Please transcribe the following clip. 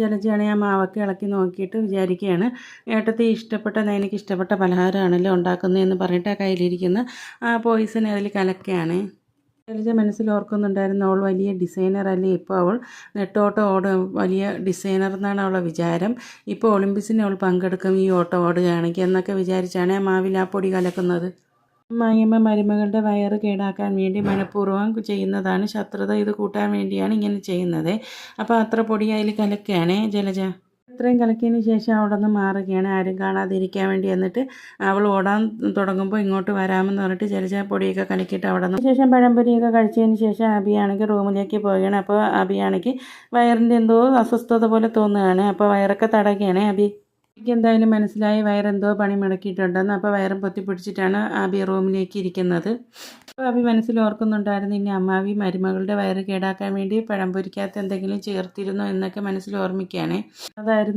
ജലജയാണെങ്കിൽ ആ മാവൊക്കെ ഇളക്കി നോക്കിയിട്ട് വിചാരിക്കുകയാണ്, ഏട്ടത്തി എനിക്ക് ഇഷ്ടപ്പെട്ട പലഹാരമാണല്ലോ ഉണ്ടാക്കുന്നതെന്ന് പറഞ്ഞിട്ട് ആ കയ്യിലിരിക്കുന്ന ആ പോയിസൺ അതിൽ കലക്കുകയാണ്. ജലജ മനസ്സിൽ ഓർക്കുന്നുണ്ടായിരുന്നു, അവൾ വലിയ ഡിസൈനർ അല്ലേ, ഇപ്പോൾ അവൾ നെട്ടോട്ടം ഓടും, വലിയ ഡിസൈനർ എന്നാണ് അവളുടെ വിചാരം. ഇപ്പോൾ ഒളിമ്പിക്സിന് അവൾ പങ്കെടുക്കും ഈ ഓട്ടം ഓടുകയാണെങ്കിൽ എന്നൊക്കെ വിചാരിച്ചാണ് ആ മാവിൽ ആ പൊടി കലക്കുന്നത്. മായമ്മ മരുമകളുടെ വയറ് കേടാക്കാൻ വേണ്ടി മനഃപൂർവ്വം ചെയ്യുന്നതാണ്, ശത്രുത ഇത് കൂട്ടാൻ വേണ്ടിയാണ് ഇങ്ങനെ ചെയ്യുന്നത്. അപ്പോൾ അത്ര പൊടി അതിൽ കലക്കുകയാണ് ജലജ. ഇത്രയും കലക്കിയതിന് ശേഷം അവിടെ നിന്ന് മാറുകയാണ്, ആരും കാണാതിരിക്കാൻ വേണ്ടി. എന്നിട്ട് അവൾ ഓടാൻ തുടങ്ങുമ്പോൾ ഇങ്ങോട്ട് വരാമെന്ന് പറഞ്ഞിട്ട് ജലജ പൊടിയൊക്കെ കലക്കിയിട്ട് അവിടെ നിന്ന് ശേഷം പഴംപൊരിയൊക്കെ കഴിച്ചതിന് ശേഷം അബിയാണെങ്കിൽ റൂമിലേക്ക് പോവുകയാണ്. അപ്പോൾ അബിയാണെങ്കിൽ വയറിൻ്റെ എന്തോ അസ്വസ്ഥത പോലെ തോന്നുകയാണ്. അപ്പോൾ വയറൊക്കെ തടയുകയാണ് അബി. എനിക്ക് എന്തായാലും മനസ്സിലായി വയറെന്തോ പണി മുടക്കിയിട്ടുണ്ടെന്ന്. അപ്പോൾ വയറും പൊത്തിപ്പിടിച്ചിട്ടാണ് ആബി റൂമിലേക്ക് ഇരിക്കുന്നത്. അപ്പോൾ ആബി മനസ്സിൽ ഓർക്കുന്നുണ്ടായിരുന്നു, ഇനി അമ്മാവി മരുമകളുടെ വയറ് കേടാക്കാൻ വേണ്ടി പഴംപൊരിക്കകത്ത് എന്തെങ്കിലും ചേർത്തിരുന്നോ എന്നൊക്കെ മനസ്സിൽ ഓർമ്മിക്കുകയാണ്. അതായിരുന്നു